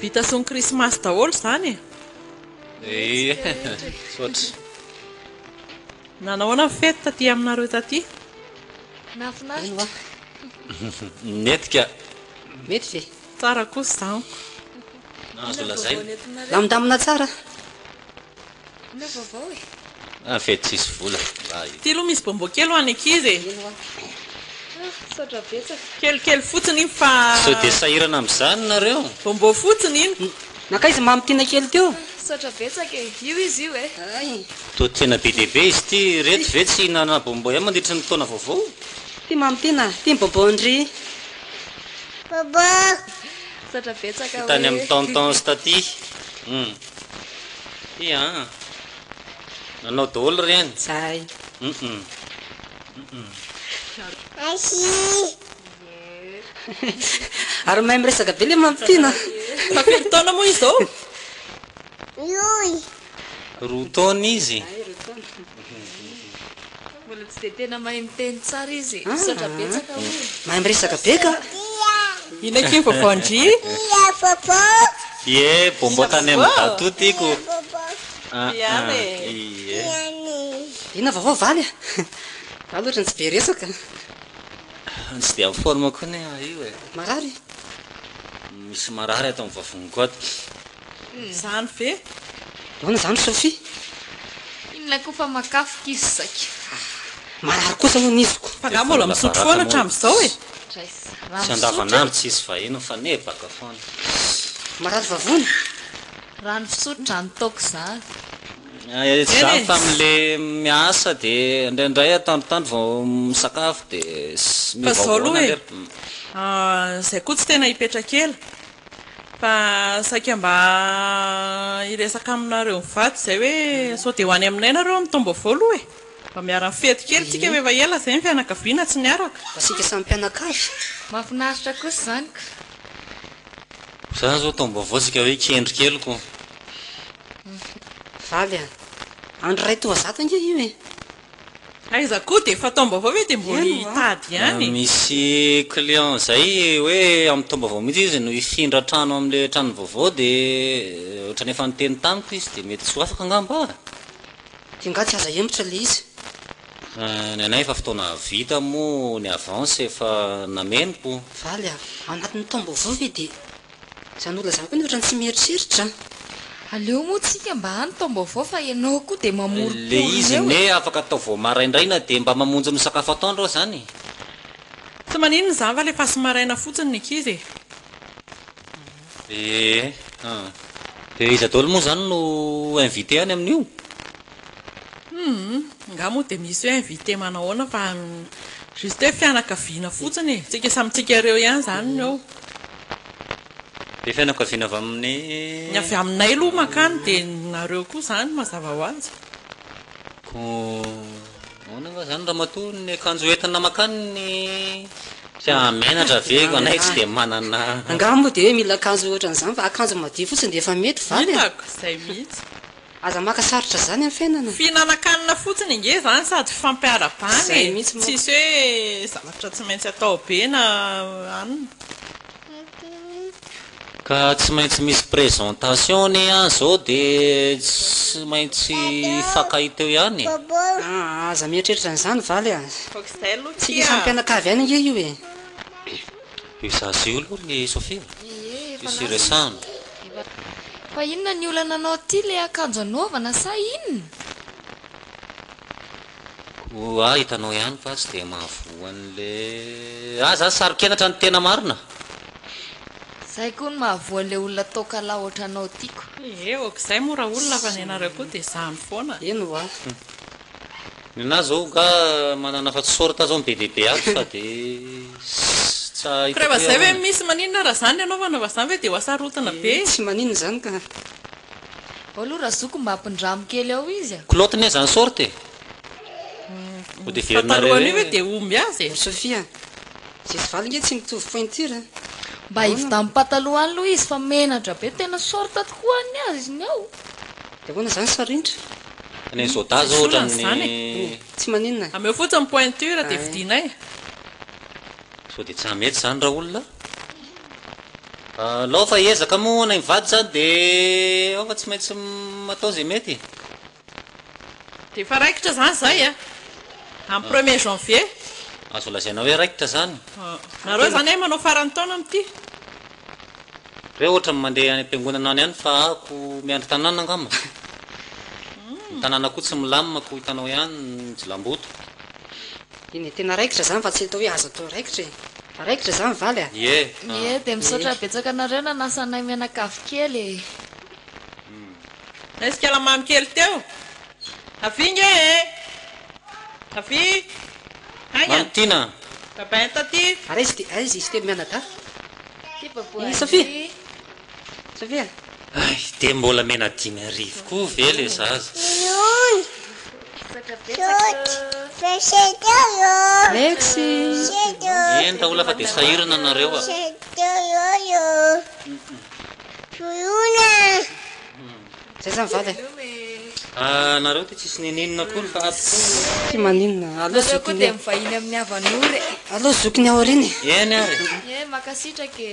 vita son krismasy daholo zany sotra nanahoana fety taty aminareo taty nafinaritra netika mety ve tsara kosa zany nazo lazay lamindamina tsara na vaovao e fety tsisy vola ty aloha misy bombokely ho any ankizy sotra betsaka kelikely fotsiny iny fa so de sahirana am'izany nareo bombo fotsiny iny naka izy mamitiana kely teo sotra betsaka e io izy io e ay to tena be dehibe izy ty reto ve tsy hinana bombo ihany mandritra ny taona vaovao ty mamitiana ty mbobondry sotra betsaka tany amin'ny tonton sy taty ia nanao daholo reny zay ary mahay miresaka be le mampitiana fa felo taona moa izy zao roa taona izy mbola tsy de tena mahay miteny tsara izy sotra betsaka mahay miresaka be ka ina kiny vavaondry ie bombo tany amin'ny dato tiako ihany ina vaovao valy a loatra ny tsy be resaka tsy de amin'ny forme koa ne io e marary misy marary atao mivavongo ato zany ve naona zany sofia inona koa fa makafoka izy zaka marary kosa moa niziko fa nga mbola misotro foana hatramin'izao e tsy andavanandro tsy isy vahino fa ne baka foana marary vavony rano fisotra ny taoko zany zany tamin'le miasa de indraindray atandrotandro vao misakafo de fa zao aloha e zay koa tsy tena hipetra-kela fa saika mba iresaka aminareo mivady zay hoe sao de ho any aminay nareo amin'ny tombo voaloha e mba miara mifety kely tsika efa ela zay ny fianakaviana tsy niaraka fasika samy mpianakavy mahafinaritra kosa zany ka zany zao tombavaotsika hoe kendrikeliko valy a andro ray toa zato ange io e aiza koa de efa tombo-vao hoe de mboli tady ihany misy client zay hoe amin'ny tombavao mihitsy izy no ifindra trano amin'le trano vaovao de ohatrany efa niteny tamiko izy de mety tsy ho afaka angamba de nga tsy aza embotra le izy ny anay efa fotoana vita moa ny avance efa nameniko valy a anatin'ny tombovao ve de zany olona zany koa ny ohatrany tsy mieritreritra aleo moa tsika mba hany tombaovao fa ianao koa de le mamoromporona izy eo ne afaka atao vao maraindraina de mba mamonjy ny sakafo atoandro ao zany tsy maninona zany va le fasy maraina fotsiny ny ankizy de izy daholo moa zany no invité any amin'io nga moa de misy hoe invité manahoana fa juste hoe fianakaviana fotsiny e tsika samytsika ireo ihany zany ny eo de fianakaviana avy amin'ny ny avy aminay aloha makany dia nareo koa zany mazava ho azy ko ona va zany raha matoa ny akanjo entina makany ny menatra ve anay tsy dia manana angamo dia hoe mila akanjo ohatran'izany fa akanjo madio fotsiny dia efa mety valy hitako izay mihitsy aza maka sarotra zany amin'ny fiainana fihinanakanina fotsiny inge zany sady Zay fampiara-bany mihitsy moa. tsisy hoe zavatra tsy maintsy atao be na anina ka tsy maintsy misy présentation ny an zao dia tsy maintsy fakay teo ihany aza mieritreritra n'izany valy a fakizay aloha tsika sampianakavy ihany nge io e io zasy io aloha ny Sofia isy resano fa inona ny olana anao ty le akanjo anaovana sa inona ko hitanao ihany fa tsy dia mahavoan'le za sarokenatra ny tena marina zay koa ny mahavoan'le olona tokala ohatra anao tiako okizay mora olona fa ny anareo koa dia zany foana eno a ny anazy zao ka manana fa tsy sorta zao be dehibe ato fa dia rehefa zay hoe misy maninona raha zany anaovana fa zany hoe dia hoasarotana be tsy maninona zany ka aloha raha zoko mba hampidramo kely ao izy a klotiny e zany sorte ho dia fatalohany io hoe dia omby azy Sofia zay sy valy nge tsy mitovy pointure mba hivita amin'ny pataloha any aloha izy fa menatra be tena sorta tokoa ny azy izy ny ao dia hoana zany sarindra ny zota zao ohatran'ny tsy maninona ameo fotsiny pointure dia vidinay so dia tsy hamety zany raha olona lao fa ezaka moa na mivady zany dia ao fa tsy maintsy matao zay mety dia efa raikitra zany zay a amin'ny 1er janvier azo lazaina hoe raikitra zany nareo zany hoe manao farany taona amity reo ohatra mandeha any am-piangonana any ihany fa ako miandry tanàna angamba ny tanàna koa tsy milamako hitanao ihany jilamboto iny tena raikitra zany fa tsy atao hoe azo atao raikitra e raikitra zany valy a ie dia misaotra betsaka anareo na nasanay mianakavy kely naisy kalamamy kely teo avy nge avy manotina babenta ty ara izy teo mianada ty baboa Sofia Sofia ay dia mbola mena 5 arivo koa vely e zaza Lexy eny raha ola fa dia sahirana nareo a zay zany valy nareo dia tsisy nininona kory fa tsy maninona nareo koa dia mivahiny amin'ny havan'ory aloha zokiny ao reny eny ary makasitraka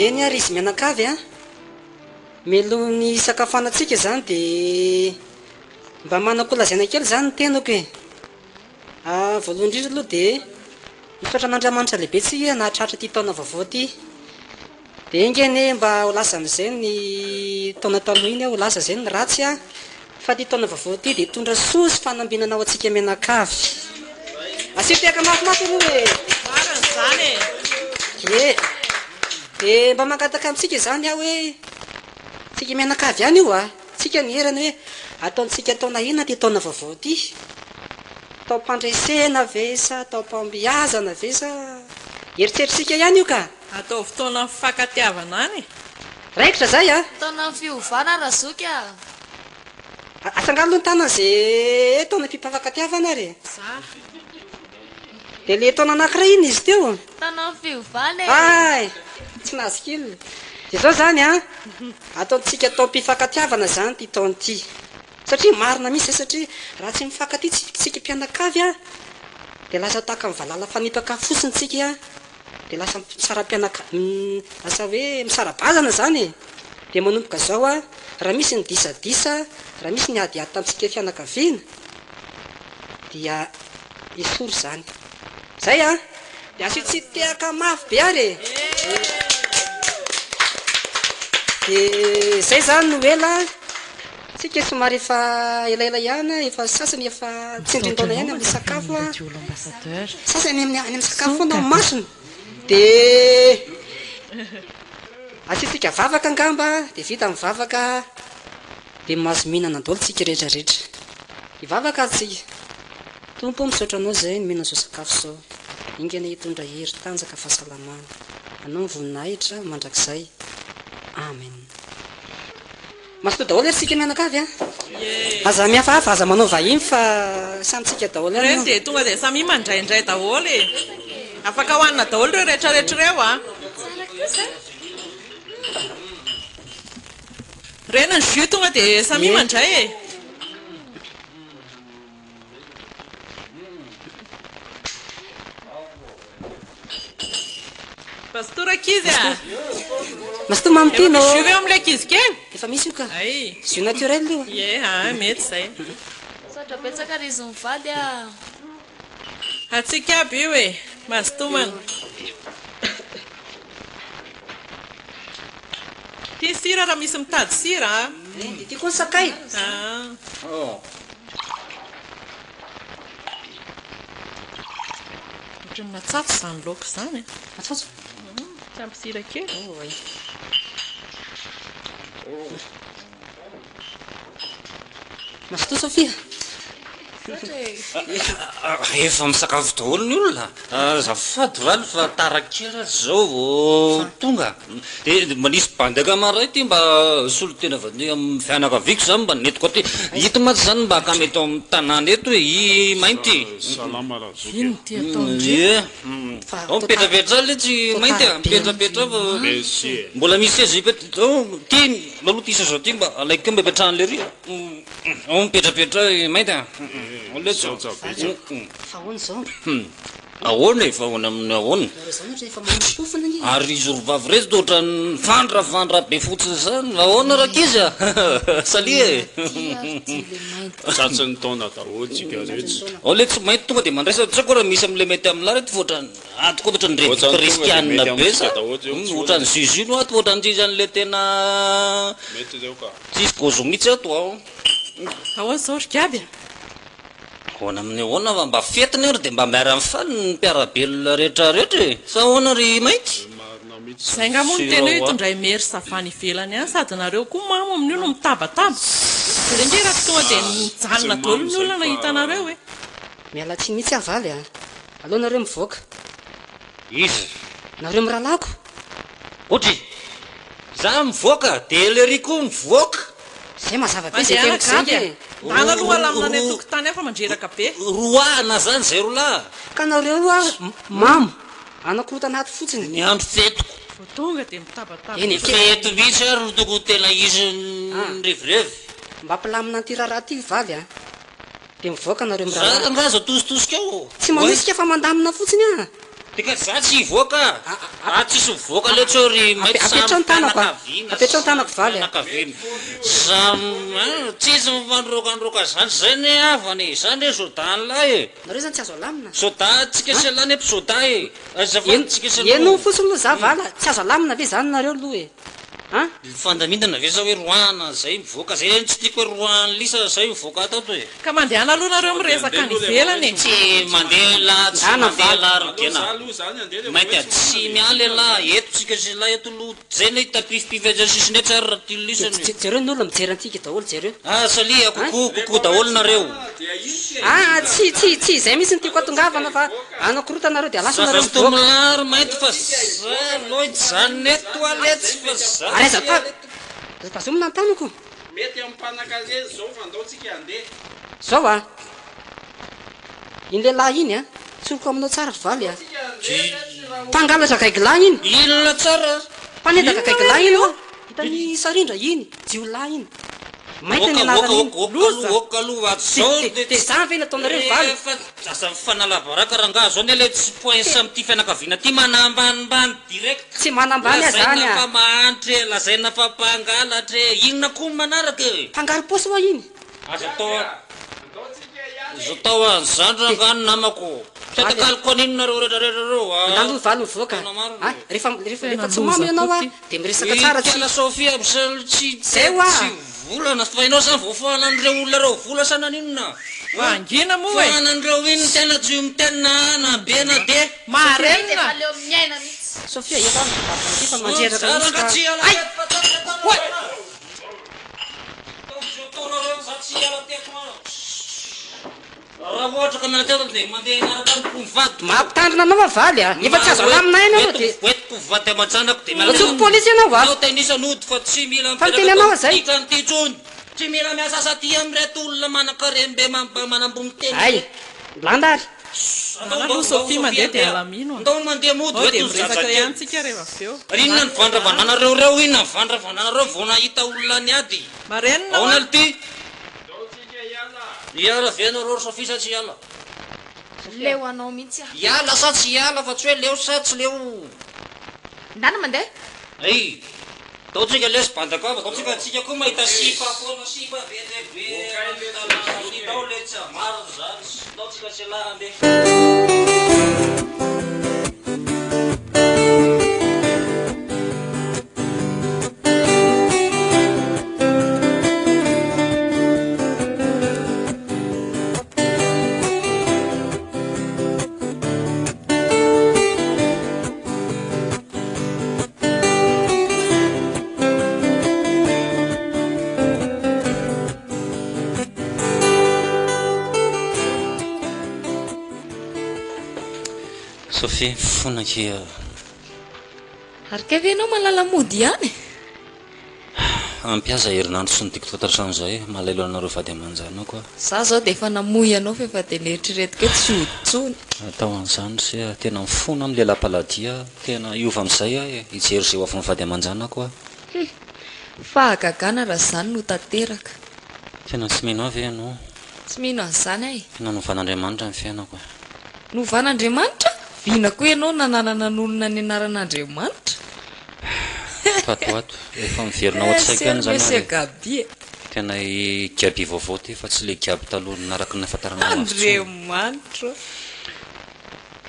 eny ary izy mianakavy a melohany sakafoanatsika zany dia mba manakolazaina kely zany ny tenako e voalohany indrindra aloha dia mifatran'andriamanitra lehibe tsika nahatratra ty taona vaovao ty dia ingeny mba ho lasa am'izay ny taona taloha iny ho lasa zay ny ratsy a fa ty taona vaovao ty dia tondra soa sy fanambinana ao atsika mianakavy asiteka mafimafy aloha e marany zany e dia mba mangataka amintsika zany aho hoe tsika mianakavy ihany io a tsika ny herany hoe ataontsika taona inona ty taona vaovao ty atao mpandresena ve sa atao mpambiazana ve sa eritseritsika ihany io ka atao fotoana fakatiavana any raikitra zay a taona ny fiovana raha zoky a asangalo ny tanana zay taona mpifafakatiavana ary dia le taona anankiray iny izy teo taona ny fiovana ay tsy nahazo kely dia zao zany a ataontsika atao mpifakatiavana zany ty taony ty satria marina misy satria raha tsy mifankaty tsika mpianakavy a dia lasa tahaka mivalala fanipaka fosiny tsika a dia lasa lasa hoe misarabazana zany dia manomboka zao a raha misy ny disadisa raha misy ny adiady tamintsika fianakaviana dia esory zany zay a dia asio tsy tehaka mafy be ary dia zay zany no ela tsika somary efa elaela ihany efa sasany efa tsindrintaona ihany amin'ny sakafo a sasany any amin'ny sakafo foana masony dia asitsika vavaka angamba dia vita amin'ny vavaka dia mahazo mihinana daholo tsika rehetrarehetra ivavaka atsika tompo misaotra anao zay mihinana zao sakafo zao ingana hitondra hery tanjaka fahasalamana anao voninahitra mandrakizay amen masoto daholo ery tsika mianakavy a aza mihafahafa aza manao vahiny fa samytsika daholo reny dia tonga dia samy mandraindray daholo e afaka hohanina daholo reo rehetrarehetra reo a rena ny jus tonga dia samy mandray e pastora kizy a masoto mamtino jus eo amin'ilay kizy kely efa misy io ka ay jus naturel io ye mety zay satra betsaka ry izy mivady a atsika aby io e mastomana tia sira raha misy mitady sira dia tia koa ny sakay ohatrany natsatso zany laoka zany e atsatso sampy sira kely masoto sofia efa misakafo daholo ny olona zafady valy fa tarakera zao vo tonga dia manisy bandaka maray ty mba solo tena vany amin'ny fianakaviko zany mba netiko aty hita maty zany mba ka mety amin'ny tanàna eto hoe i mainty ino ty ataony mipetrapetra le tsy mainty a mipetrapetra fa mbola misy azy ty laloha ty isa zao ty mba alaiko mba ipetrahan'le ry mipetrapetra mainty a fahoana zao ahoana e fahoana amin'ny ahoana zao ohatra efa manapofona ny ary izy rovavy rezy to ohatra ny vandravandra be fotsiny zany ahoana raka izy a salia e satsany taona daholo tsika rehetra ao le tsy mainty tonga dia mandraisa tsako raha misy amin'le mety amin'ny larety fa ohatrany atoko ohatra ny revi kristianina be sa ohatrany zizino ato ohatrany tsisy an'le tena mety zao ka tsisy gozo mihitsy ato ao ahoana zao ry gaby ahoana amin'ny ahoana fa mba fetiny ry dia mba miara mifany ny mpiarabelona rehetrarehetra e sa ahoana ry mainty zay ngamony tena hoe hitondray mery savany ivelany any sady nareo koa mamo amin'io no mitabataba dia nge raha tonga dia mijanona daholo ny olona nahita nareo e miala tsy mihitsy avaly a aloha nareo mivoaka izy nareo miralako otry za mivoaka dia lery koa mivoaka zay mazava be zay tenikaby e dana aloha lamina ny atokotany afa mandreraka be roana zany zay rolahy ka nareo a mamo anakorota anaty fotsiny ny andro fetoko vo tonga dia mitabataba eny feto mihitsy ary no toko tena izy nyrevyrevy mba ampilamina ty raharaha ty valy a dia mivoaka nareo miralako angaza tositosika ao tsy manisika fa mandamina fotsiny a dika za tsy hivoaka tsisy mivoaka letra ry apetra ny tanako apetra ny tanako valy a nakavina tsisy mifandrokandroka zany zay ny avany zany hoe soda nylay e nareo zany tsy azo alamina soda tsika selany epi soda e azafatsika eno fotsiny loha za vala tsy azo alamina ve zany nareo loha e a fandamindana ve sa hoe roana zay mivoaka zay tsy tiako hoe roany lisa zay mivoaka atato e ka mandehana aloha nareo miresaka ny ivelany e tsy mandeha la tsy mandeha la rogena mainty a tsy mialy la eto tsika se la eto lo zay na hitapifipify aza sisiny e tsara raha tilo lisany jereo ny olona mijery antika daholo jereo salia koko daholo nareo tsy zay misy ny tiako atongavana fa anakorota nareo dia alasa nareo mivoaka milary mainty fa za loid zany e toalety fa za areza tazomina ny tanako mety amin'ny mpanakazy zao fandaotsika andeha zao a iny lehilahy iny a tsoroko aminao tsara valy a mpangalatra kaikilahy iny inona tsara mpanendaka kaikilahy iny ao hitany sarindra iny jiolahy iny mainty ny anarany iny okaloha zao dia za ve ny ataonareo valy efa aza mifanalabaraka raha nga zao ny le tsy point samty fianakaviana ty manambanimbany direct tsy manambany a zany lazaina fa a mahanitra e lazaina fa mpangalatra e inona koa manaraka e mpangary posy hoa iny aza atao zao tao a zany raha ngano namako Satakalikoninareo rehetrarehetrareo nalo valo mivoaka rehefa tsy mamy ianao a dia miresaka tsara tsy Sofia tsy volana fa ianao zany voafahanan'ireo olona reo vola sananinona angina moa e fahanan'ireo iny tena jo mitena nabena de marenina Sofia efa manjeraka raha ohatra ka menateo dia mandeha miaraka amiko mivady mampitandrina anao avaly a efa tsy azo alaminay ianao dia oetiko mivady aman-janako dia otsoko polisy ianao a ao tenisanody fa tsy mila Fanteny anao zay. mipetraka ty trony tsy mila miasa saty amireto olona manankarembe manambony teny ay landary Aloha Sofia mandeha dia alamino ndao mandeha mody ao dia oeto miresaka iantsika rehefa avy eo rinona ny vandravananareo ina vandravananareo vao nahita olona ny ady marenina ao naly ty iala venareo Sofia sa tsy iala leo anao mihitsy iala sa tsy iala fa tsy hoe leo sa tsy leo ndana mandeha ay taotsika lesy bandaka fa taotsika atsika koa mahita sipa foana sipa vedebe tao le tsy amaro zany taotsika tsy lahambe Sofia fonaky ary ka ve ianao malala mody ihany ampiasa herinandro sy nitiko toatr'an'izay malailo anareo vady aman-janao koa za zao dia efa namoy anao fa efa dia leritreretiko hoe tsy oditsony atao an'izany sy tena mifona amin'ny lelam-paladia tena iova amin'izay a hijery izay ho avy mivady aman-janako a fahagagana raha zany no tanteraka tena tsy mino avy ianao tsy mino an'izany ay tena novan'Andriamanitra ny fiainako novan'Andriamanitra vina koa ianao nananana n'olona ny anaran'Andriamanitra fatoato efa miverina ao an-tsaika any zany Monsieur Gabi tena gabi vaovao ty fa tsy le gabi taloha naraka ny afantarana Andriamanitra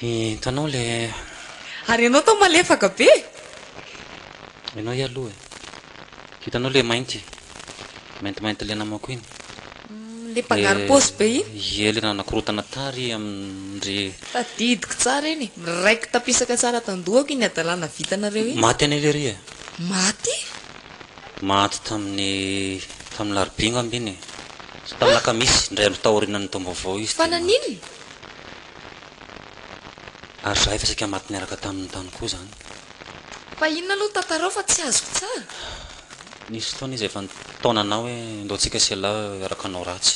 hitanao le ary ianao tao malefaka be ianao ialoha e hitanao le mainty maintimainty le namako iny le mpangaro-paosy be iny ie le nanakorotana tary amindre tadidiko tsara iny miraiky tapisaka tsara tandohako iny adalàna vitanareo iny maty any lery e maty maty tamin'ny larobingo amby iny sy tamin'ny lakamisy indray andro taorinany taom-baovao izy fa naninona ary zahay fa saika maty niaraka tamin'ny tany koa zany fa inona aloha tantarao fa tsy azoko tsara nisy fotoana izy efa nitaonanao hoe ndaotsika sela araka anao ratsy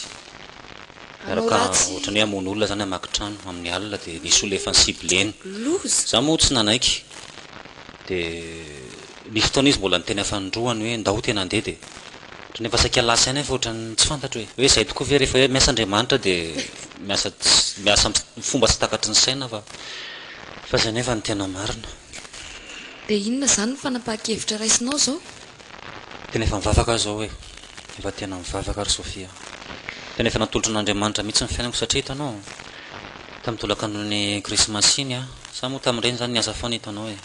araka ohatra ny hoe amono olona zany amaky trano amin'ny alina dia nisy olona efa nysibleny loza za moa tsy nanaiky dia nisy fotoana izy mbola niteny afandroany hoe ndao tena andeha dia ohatra ny efa saika lasa any fa ohatra ny tsy fantatro hoe zay tokoa ve rehefa hoe miasa Andriamanitra dia miasa fomba tsy takatry ny saina fa zay nefa ny tena marina dia inona zany ny fanapahan-kevitra raisinao zao tena efa mivavaka zao hoe efa tena mivavaka ary Sofia tena efa natolotra n'Andriamanitra mihitsy ny fiainako satria hitanao tamin'ny tolakandron'ny krismasy iny a sa moa tamin'ireny zany niasa foana hitanao hoe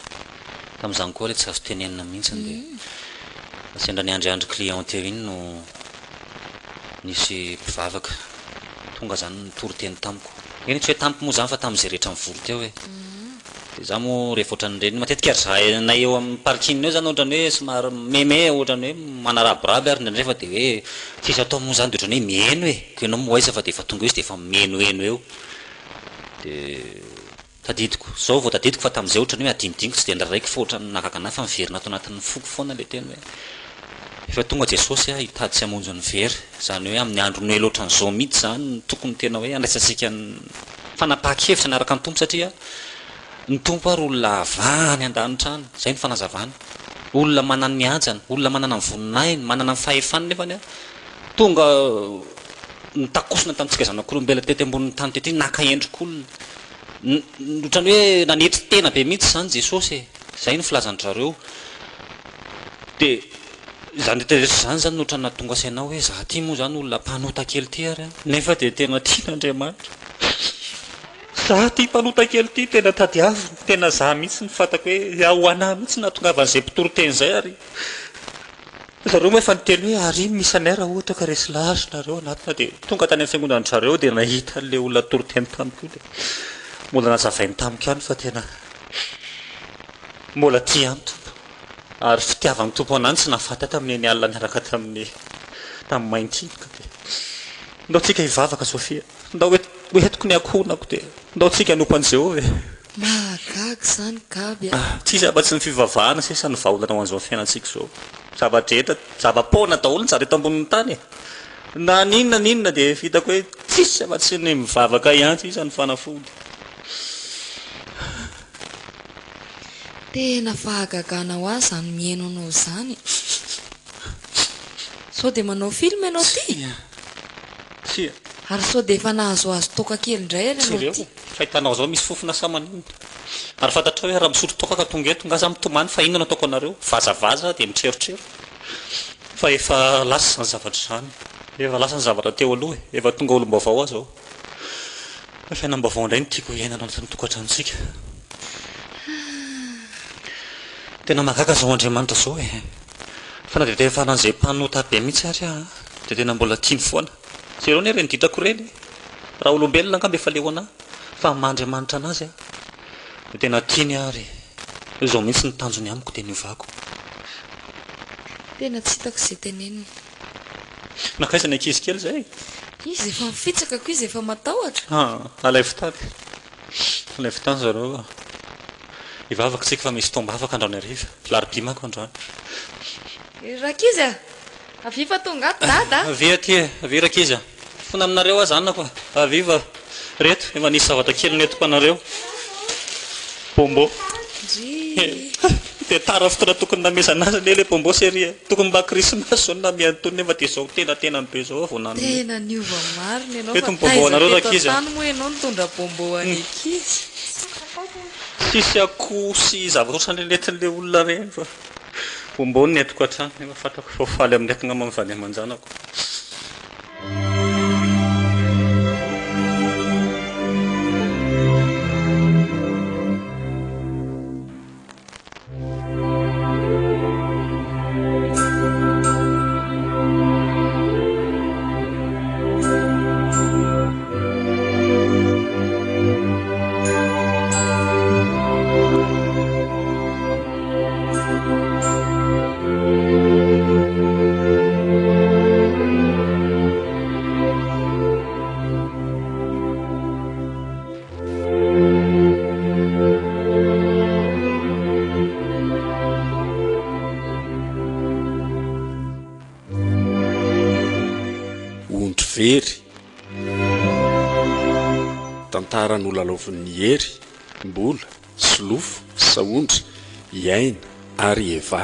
tamin'izany koa le tsy azo tenenina mihitsy dia sendra ny andriandry client teo iny no nisy mpivavaka tonga zany nitory teny tamiko eny tsy hoe tamiko moa zany fa tamin'izay rehetra mivory teo hoe dia za moa rehefa ohatran'ireny matetika ary za na eo amin'ny parking eo zany ohatrany hoe somary meme ohatrany hoe manaraboraby ary ndraindray fa dia hoe tsisy atao moa zany dia ohatrany hoe mieno e ko ianao moa aiza fa dia efa tonga izy dia efa mienoeno eo dia tadidiko zao vao tadidiko fa tamin'izay ohatrany hoe adinidiniko tsy dia ndraraiky fa ohatrany nakakanahy fa miverina ato anatin'ny foko foana le teny hoe efa tonga Jesosy a hitady tsy hamonjy ny very zany hoe amin'ny andro noely ohatran'izao mihitsy zany tokony tena hoe andraisatsika ny fanapahan-kevitra niaraka ny tompo satria ny tompo ary olona avany an-danitra any zay ny fanazavany olona manana ny ajana olona manana ny voninainy manana ny fahefany nefany a tonga nitakosina tamintsika zanak'olombelona tety ambonin'ny tany tety naka endrik'olona ohatrany hoe nanetry tena be mihitsy zany Jesosy e zay ny filazandrareo dia zany rehetra zany zany ohatra natonga sainao hoe za ty moa zany olona mpanota kely ty ary nefa dia tena tian'Andriamanitra za ty mpanota kely ty tena tadiavo tena za mihitsy ny fantako hoe ao anahy mihitsy nahatongavan'izay mpitoroteny zay ary zareo moa efa niteny hoe ary misy anera ohatra ka resy lazo nareo anatina dia tonga tany amin'ny fiangonana zareo dia nahita an'ilay olona toroteny tamiko dia mbola nazavainy tamiko ihany fa tena mbola ty any tompo ary fitiavany tompo anany tsy nafata tamin'ny ny alina niaraka tamin'ny maintsinika dia ndao tsika hivavaka Sofia ndao hoe hetiko ny akonako dia ndao tsika hanompan'i Jehovah mahagaga zany gaby tsisy afa-tsy ny fivavahana sisa ny vaolana ho an'izao fiainantsika zao zavadrehitra zava-poana daholo ny zareta ambonin'ny tany na ninona dia vitako hoe tsisy afa-tsy ny mivavaka ihany sisa ny fanafody tena fahagagana ho azy zany mihaino anao zany sao dia manao film ianao ty ary sao dia efa nahazoazo toka kely indray ary anao ty fahitanao zao misy fofona samanina ary fantatra hoe raha misotro toka ka tonga eto ngaza mitomany fa inona ataoko anareo vazavaza dia mitrerotrero fa efa lasa ny zavatra zany efa lasa ny zavatra teo aloha efa tonga olom-baovao azy ao fiainam-baovao indray ny tiako iainana anatin'ny tokantranontsika tena mahagaga zao Andriamanitra zao fa na dia efa nan'izay mpanota be mihitsy ary dia tena mbola tiany foana zereo ny reny ditako reny raha olombelona angamba efa leo anahy fa Andriamanitra anazy dia tena tiany ary izao mihitsy ny tanjony amiko dia niovako tena tsy hitako izay tenenina nakaizana ankizy kely zay izy efa mifitsakako izy efa matahotra alay fitany zareo hivavaka tsika fa misy tomba afaka andraony ariva laribimako androany rakizy aviva tonga ato dada avy aty avy rakizy fona aminareo azy anako aviva reto efa nisy zavatra kely netiko anareo pombo dia tara fotoana tokony namezana azy ane le pombo seria tokony mba krismasy zao namiantony nefa dia zao tena be zao vonany tena niova mariny ianao eto ny pombo anareo rakizy tany moa ianao nitondra pombo any ankizy sisy akoho sy zavatra ohatran'le netin'le olona reny fa pombo ny netiko hatrany nefa fantako fa faly amin'ny akina mamivany aman-janako very tantaran'olalaovin'ny hery mbola solofo saondra iaina ary eva